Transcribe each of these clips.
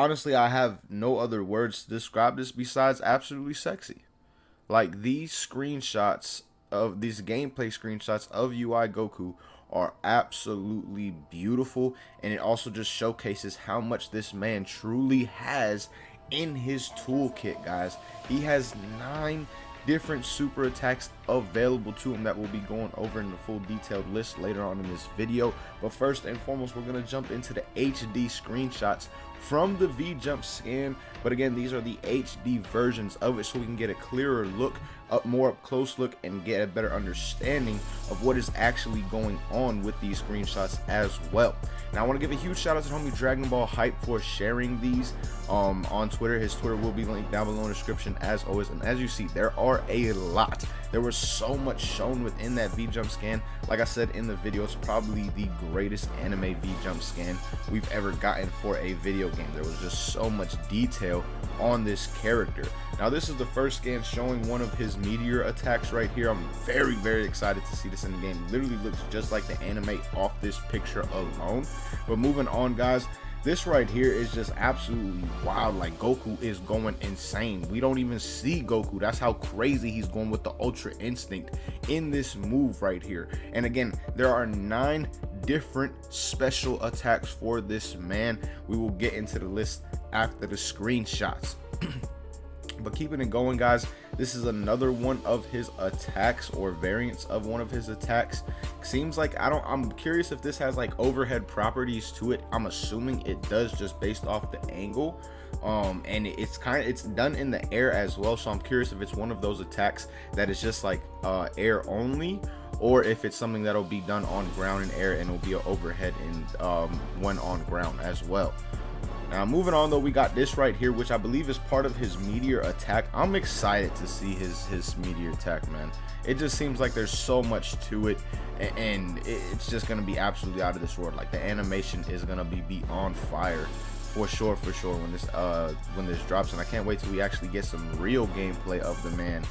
honestly, I have no other words to describe this besides absolutely sexy. Like, these screenshots of these gameplay screenshots of UI Goku are absolutely beautiful, and it also just showcases how much this man truly has in his toolkit, guys. He has 9 different super attacks available to him that we'll be going over in the full detailed list later on in this video. But first and foremost, we're going to jump into the HD screenshots from the V-Jump scan. But again, these are the HD versions of it, so we can get a clearer look, more up close look, and get a better understanding of what is actually going on with these screenshots as well. Now I want to give a huge shout out to homie Dragon Ball Hype for sharing these on Twitter. His Twitter will be linked down below in the description as always. And as you see, there are a lot. There was so much shown within that V-Jump scan. Like I said in the video, it's probably the greatest anime V-Jump scan we've ever gotten for a video game. There was just so much detail on this character. Now this is the first scan showing one of his Meteor Attacks right here. I'm very excited to see this in the game. It literally looks just like the anime off this picture alone. But moving on, guys, this right here is just absolutely wild. Like, Goku is going insane. We don't even see Goku. That's how crazy he's going with the Ultra Instinct in this move right here. And again, there are 9 different special attacks for this man. We will get into the list after the screenshots. But keeping it going, guys, this is another one of his attacks, or variants of one of his attacks. Seems like, I'm curious if this has like overhead properties to it. I'm assuming it does, just based off the angle. And it's done in the air as well, so I'm curious if it's one of those attacks that is just like air only, or if it's something that'll be done on ground and air, and it'll be an overhead and one on ground as well. Now moving on though, we got this right here, which I believe is part of his Meteor Attack. I'm excited to see his Meteor Attack, man. It just seems like there's so much to it, and it's just gonna be absolutely out of this world. Like, the animation is gonna be on fire for sure when this drops, and I can't wait till we actually get some real gameplay of the man.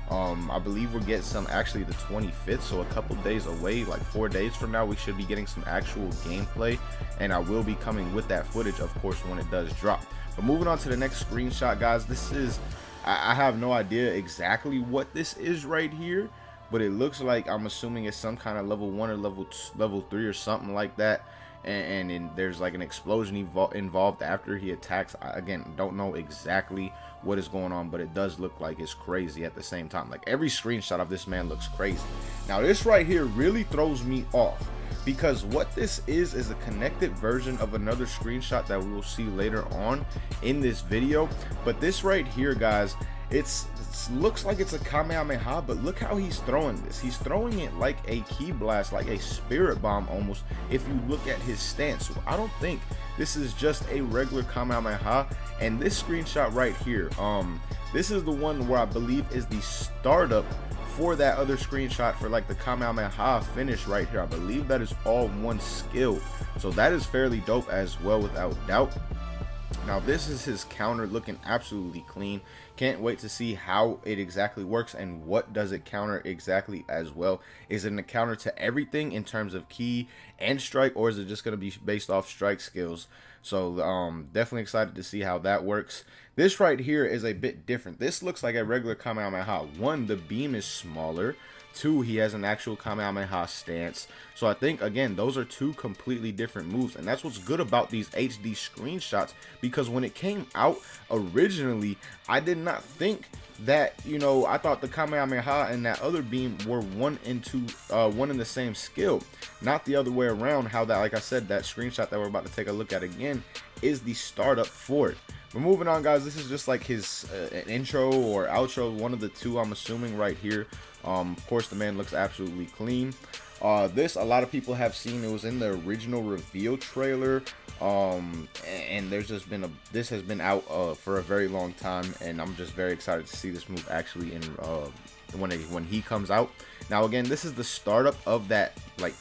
I believe we'll get some actually the 25th, so a couple days away, like 4 days from now, we should be getting some actual gameplay, and I will be coming with that footage, of course, when it does drop. But moving on to the next screenshot, guys, this is, I have no idea exactly what this is right here, but it looks like, I'm assuming it's some kind of level 1 or level 3 or something like that. And there's like an explosion involved after he attacks. I, again, don't know exactly what is going on, but it does look like it's crazy at the same time. Like, every screenshot of this man looks crazy. Now this right here really throws me off, because what this is a connected version of another screenshot that we will see later on in this video. But this right here, guys, it looks like it's a Kamehameha, but look how he's throwing this. He's throwing it like a ki blast, like a spirit bomb almost, if you look at his stance. So I don't think this is just a regular Kamehameha. And this screenshot right here, this is the one where I believe is the startup for that other screenshot for like the Kamehameha finish right here. I believe that is all one skill, so that is fairly dope as well, without doubt. Now this is his counter, looking absolutely clean. Can't wait to see how it exactly works and what does it counter exactly as well. Is it a counter to everything in terms of ki and strike, or is it just going to be based off strike skills? So definitely excited to see how that works. This right here is a bit different. This looks like a regular Kamehameha. 1, the beam is smaller. 2, he has an actual Kamehameha stance. So I think, again, those are 2 completely different moves, and that's what's good about these HD screenshots, because when it came out originally, I did not think that, you know, I thought the Kamehameha and that other beam were one in the same skill, not the other way around. How that, like I said, that screenshot that we're about to take a look at again is the startup for it. But moving on, guys, this is just like his intro or outro, one of the 2, I'm assuming, right here. Of course, the man looks absolutely clean. This, a lot of people have seen. It was in the original reveal trailer, and there's just been this has been out for a very long time, and I'm just very excited to see this move actually in when he comes out. Now again, this is the startup of that like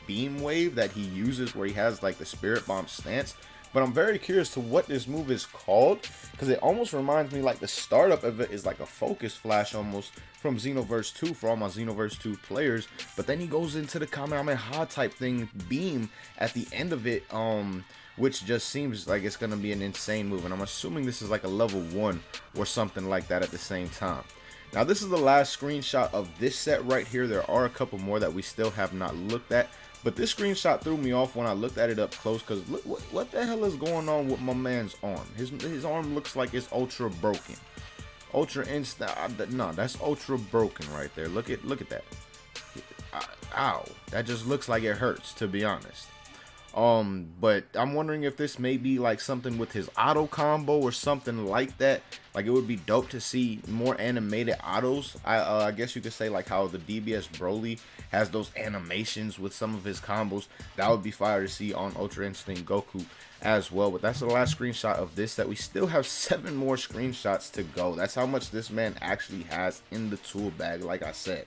beam wave that he uses, where he has like the spirit bomb stance. But I'm very curious to what this move is called, because it almost reminds me like the startup of it is like a focus flash almost from Xenoverse 2 for all my Xenoverse 2 players. But then he goes into the Kamehameha type thing, beam at the end of it, which just seems like it's going to be an insane move. And I'm assuming this is like a level 1 or something like that at the same time. Now, this is the last screenshot of this set right here. There are a couple more that we still have not looked at. But this screenshot threw me off when I looked at it up close, because look what the hell is going on with my man's arm. His arm looks like it's ultra broken. Ultra insta. No, that's ultra broken right there. Look at that. Ow. That just looks like it hurts, to be honest. But I'm wondering if this may be like something with his auto combo or something like that. Like, it would be dope to see more animated autos. I guess you could say like how the DBS Broly has those animations with some of his combos. That would be fire to see on Ultra Instinct Goku as well. But that's the last screenshot of this set. We still have 7 more screenshots to go. That's how much this man actually has in the tool bag, like I said.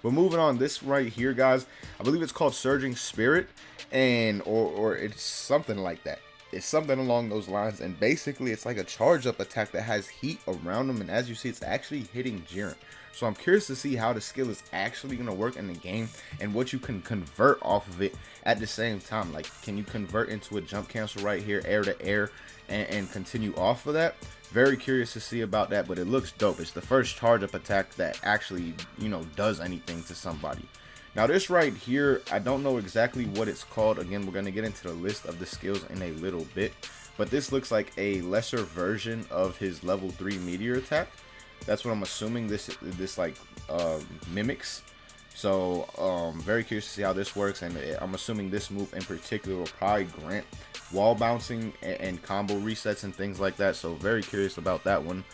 But moving on, this right here, guys, I believe it's called Surging Spirit, and or it's something like that. It's something along those lines, and basically it's like a charge up attack that has heat around them, and as you see, it's actually hitting Jiren. So I'm curious to see how the skill is actually going to work in the game, and what you can convert off of it at the same time. Like, can you convert into a jump cancel right here, air to air, and continue off of that? Very curious to see about that, but it looks dope. It's the first charge up attack that actually, you know, does anything to somebody. Now, this right here, I don't know exactly what it's called. Again, we're going to get into the list of the skills in a little bit, but this looks like a lesser version of his level 3 Meteor Attack. That's what I'm assuming this like mimics. So very curious to see how this works, and I'm assuming this move in particular will probably grant wall bouncing and combo resets and things like that. So very curious about that one.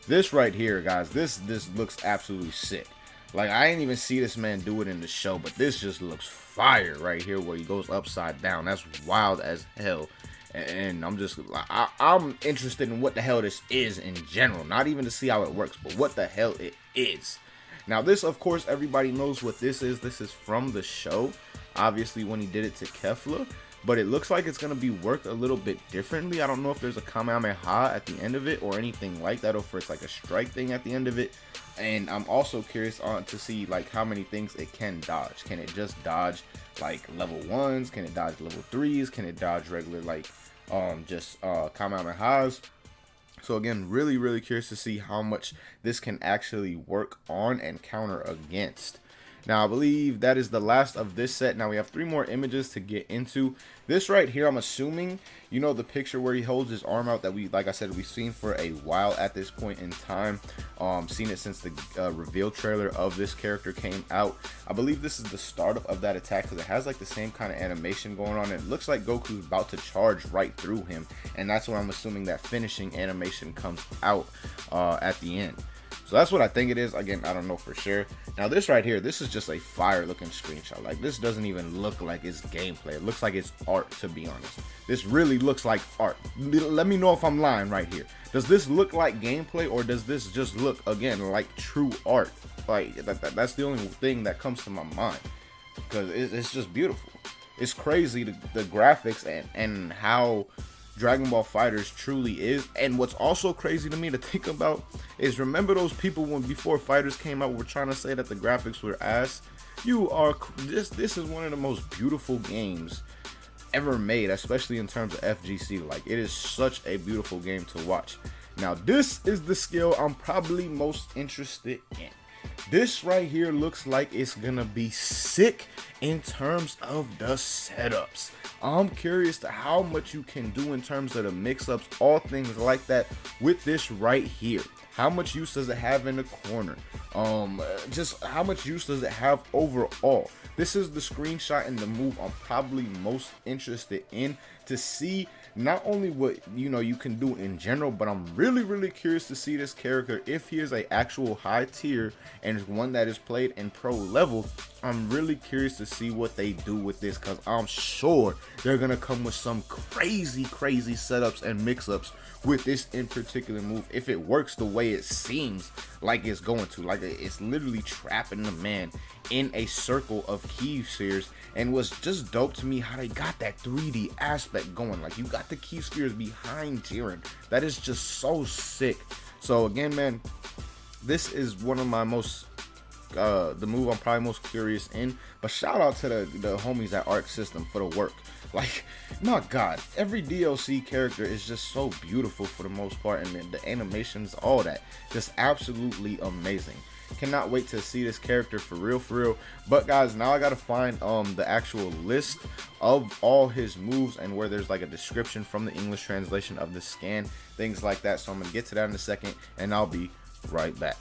This right here, guys, this looks absolutely sick. Like, I didn't even see this man do it in the show, but this just looks fire right here where he goes upside down. That's wild as hell. And I'm interested in what the hell this is in general. Not even to see how it works, but what the hell it is. Now, this, of course, everybody knows what this is. This is from the show, obviously, when he did it to Kefla. But it looks like it's going to be worked a little bit differently. I don't know if there's a Kamehameha at the end of it or anything like that, or if it's like a strike thing at the end of it. And I'm also curious to see like how many things it can dodge. Can it just dodge like level 1s? Can it dodge level 3s? Can it dodge regular like just Kamehamehas? So again, really curious to see how much this can actually work on and counter against. Now, I believe that is the last of this set. Now, we have 3 more images to get into. This right here, I'm assuming, you know, the picture where he holds his arm out that we, like I said, we've seen for a while at this point in time. Seen it since the reveal trailer of this character came out. I believe this is the start of that attack, because it has like the same kind of animation going on. It looks like Goku's about to charge right through him, and that's when I'm assuming that finishing animation comes out at the end. So that's what I think it is. Again, I don't know for sure. Now, this right here, this is just a fire looking screenshot. Like, this doesn't even look like it's gameplay. It looks like it's art, to be honest. This really looks like art. Let me know if I'm lying right here. Does this look like gameplay, or does this just look, again, like true art? Like, that's the only thing that comes to my mind, because it's just beautiful. It's crazy, the graphics and how Dragon Ball FighterZ truly is. And what's also crazy to me to think about is, remember those people when before FighterZ came out were trying to say that the graphics were ass? This is one of the most beautiful games ever made, especially in terms of FGC. Like, it is such a beautiful game to watch. Now, this is the skill I'm probably most interested in. This right here looks like it's gonna be sick in terms of the setups. I'm curious to how much you can do in terms of the mix-ups, all things like that with this right here. How much use does it have in the corner? Just how much use does it have overall? This is the screenshot and the move I'm probably most interested in, to see not only what you can do in general, but I'm really curious to see this character, if he is a actual high tier and is one that is played in pro level. I'm really curious to see what they do with this, because I'm sure they're gonna come with some crazy setups and mix-ups with this in particular move, if it works the way it seems like it's going to. Like, it's literally trapping the man in a circle of key spheres. And was just dope to me how they got that 3D aspect going. Like, you got the key spheres behind Jiren. That is just so sick. So again, man, this is one of my most the move I'm probably most curious in. But shout out to the homies at Arc System for the work. Like, my God, every DLC character is just so beautiful for the most part, and then the animations, all that, just absolutely amazing. Cannot wait to see this character for real. But guys, now I gotta find the actual list of all his moves and where there's like a description from the English translation of the scan, things like that. So I'm gonna get to that in a second, and I'll be right back.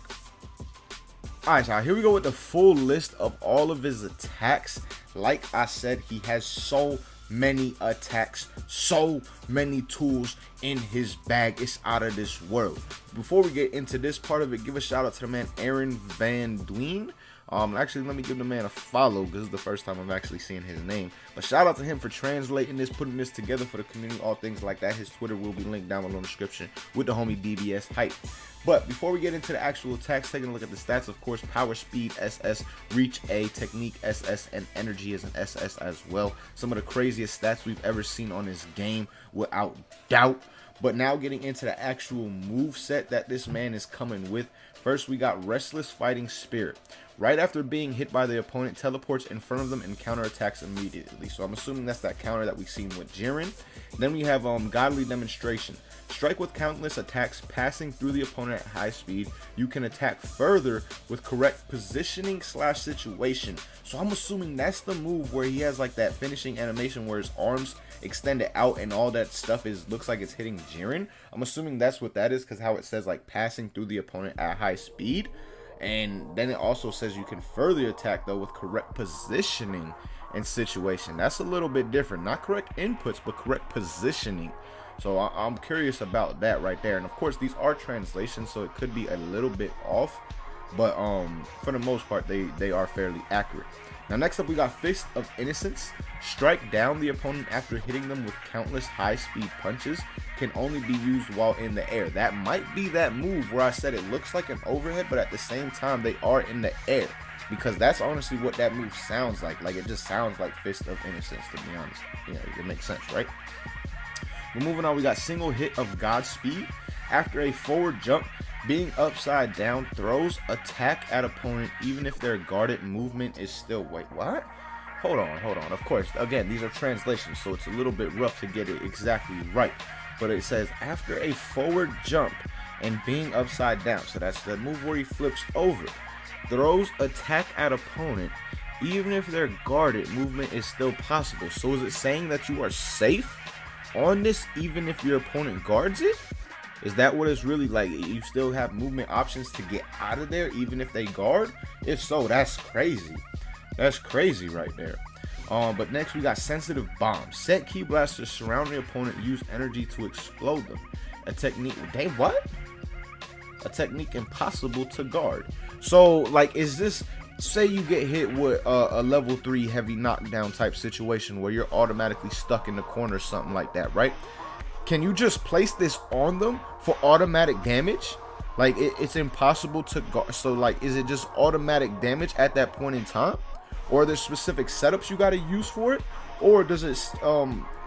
Alright, so here we go with the full list of all of his attacks. Like I said, he has so many attacks, so many tools in his bag. It's out of this world. Before we get into this part of it, give a shout out to the man Aaron Van Dween. Actually, let me give the man a follow because this is the first time I'm actually seeing his name. But shout out to him for translating this, putting this together for the community, all things like that. His Twitter will be linked down below in the description with the homie DBS Hype. But before we get into the actual attacks, taking a look at the stats, of course, power, speed, SS, reach, A, technique, SS, and energy is an SS as well. Some of the craziest stats we've ever seen on this game, without doubt. But now getting into the actual move set that this man is coming with. First, we got Restless Fighting Spirit. Right after being hit by the opponent, teleports in front of them and counterattacks immediately. So I'm assuming that's that counter that we've seen with Jiren. Then we have Godly Demonstration. Strike with countless attacks passing through the opponent at high speed. You can attack further with correct positioning / situation. So I'm assuming that's the move where he has like that finishing animation where his arms extended out and all that stuff looks like it's hitting Jiren. I'm assuming that's what that is, because how it says like passing through the opponent at high speed. And then it also says you can further attack though with correct positioning and situation. That's a little bit different. Not correct inputs, but correct positioning. So I'm curious about that right there. And of course, these are translations, so it could be a little bit off. But for the most part, they are fairly accurate. Now next up, we got Fist of Innocence. Strike down the opponent after hitting them with countless high-speed punches. Can only be used while in the air. That might be that move where I said it looks like an overhead, but at the same time, they are in the air. Because that's honestly what that move sounds like. Like, it just sounds like Fist of Innocence, to be honest. Yeah, it makes sense, right? We're moving on. We got Single Hit of Godspeed. After a forward jump, being upside down, throws attack at opponent even if their guarded movement is still... Wait, what? Hold on. Of course, again, these are translations, so it's a little bit rough to get it exactly right. But it says after a forward jump and being upside down, so that's the move where he flips over, throws attack at opponent even if their guarded movement is still possible. So is it saying that you are safe on this even if your opponent guards it? Is that what it's really like? You still have movement options to get out of there even if they guard? If so, that's crazy. That's crazy right there. But next we got Sensitive Bomb. Set key blasters surround the opponent, use energy to explode them. A technique... what? A technique impossible to guard. So, like, is this... Say you get hit with a level 3 heavy knockdown type situation where you're automatically stuck in the corner or something like that, right? Can you just place this on them for automatic damage? Like, it's impossible to guard. So, like, is it just automatic damage at that point in time? Or are there specific setups you got to use for it? Or does it,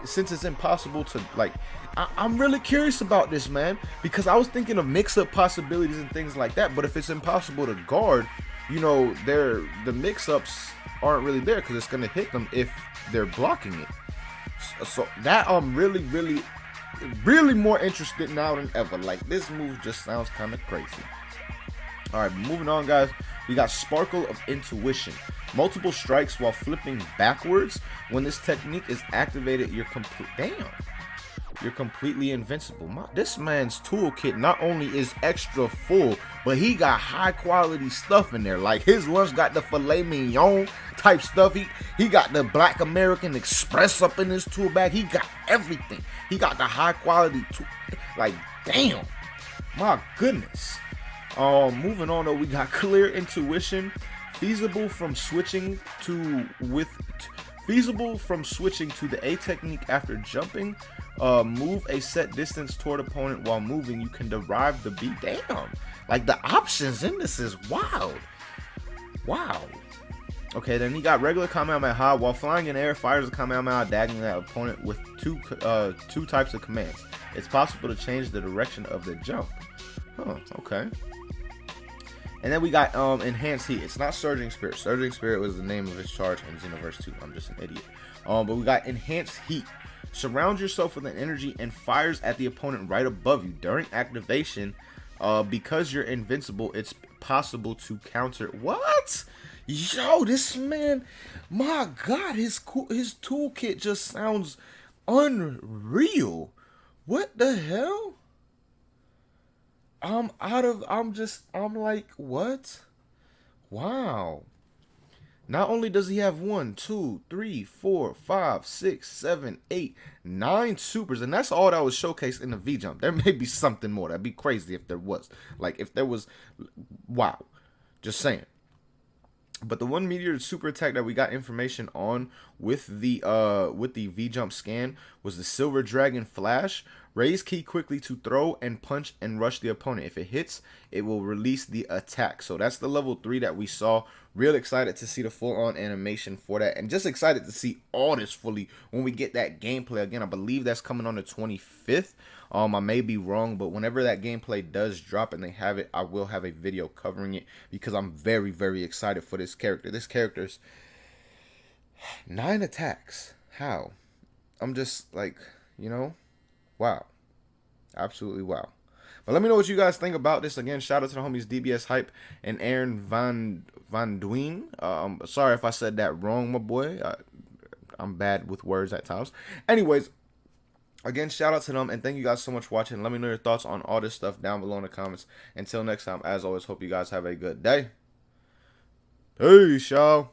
since it's impossible to, like, I'm really curious about this, man. Because I was thinking of mix-up possibilities and things like that. But if it's impossible to guard, you know, the mix-ups aren't really there because it's going to hit them if they're blocking it. So that I'm really more interested now than ever. Like, this move just sounds kind of crazy. All right, moving on, guys. We got Sparkle of Intuition. Multiple strikes while flipping backwards. When this technique is activated, you're completely invincible. This man's toolkit not only is extra full, but he got high quality stuff in there. Like, his lunch got the filet mignon type stuff. He got the Black American Express up in his tool bag. He got everything. He got the high quality tool. Like, damn, my goodness. Moving on though, we got Clear Intuition. Feasible from switching to the A technique after jumping. Move a set distance toward opponent while moving. You can derive the B. Damn, like the options in this is wild. Wow. Okay, then he got regular Kamehameha. While flying in air, fires a Kamehameha, dagging that opponent with two types of commands. It's possible to change the direction of the jump. Huh, okay. And then we got Enhanced Heat. It's not Surging Spirit. Surging Spirit was the name of his charge in Xenoverse 2. I'm just an idiot. But we got Enhanced Heat. Surround yourself with an energy and fires at the opponent right above you. During activation, because you're invincible, it's possible to counter. What? Yo, this man, my God, his toolkit just sounds unreal. What the hell? I'm like, what? Wow. Not only does he have 1, 2, 3, 4, 5, 6, 7, 8, 9 supers, and that's all that was showcased in the V jump. There may be something more. That'd be crazy if there was. Like, if there was, wow. Just saying. But the one Meteor super attack that we got information on with the V jump scan was the Silver Dragon Flash. Raise key quickly to throw and punch and rush the opponent. If it hits, it will release the attack. So that's the level 3 that we saw. Real excited to see the full-on animation for that, and just excited to see all this fully when we get that gameplay again. I believe that's coming on the 25th. I may be wrong, but whenever that gameplay does drop and they have it, I will have a video covering it because I'm very, very excited for this character. This character's 9 attacks. How? I'm just like, you know, wow. Absolutely wow. But let me know what you guys think about this. Again, shout out to the homies DBS Hype and Aaron Van Duyn. Sorry if I said that wrong, my boy. I'm bad with words at times. Anyways, again, shout out to them, and thank you guys so much for watching. Let me know your thoughts on all this stuff down below in the comments. Until next time, as always, hope you guys have a good day. Peace, y'all.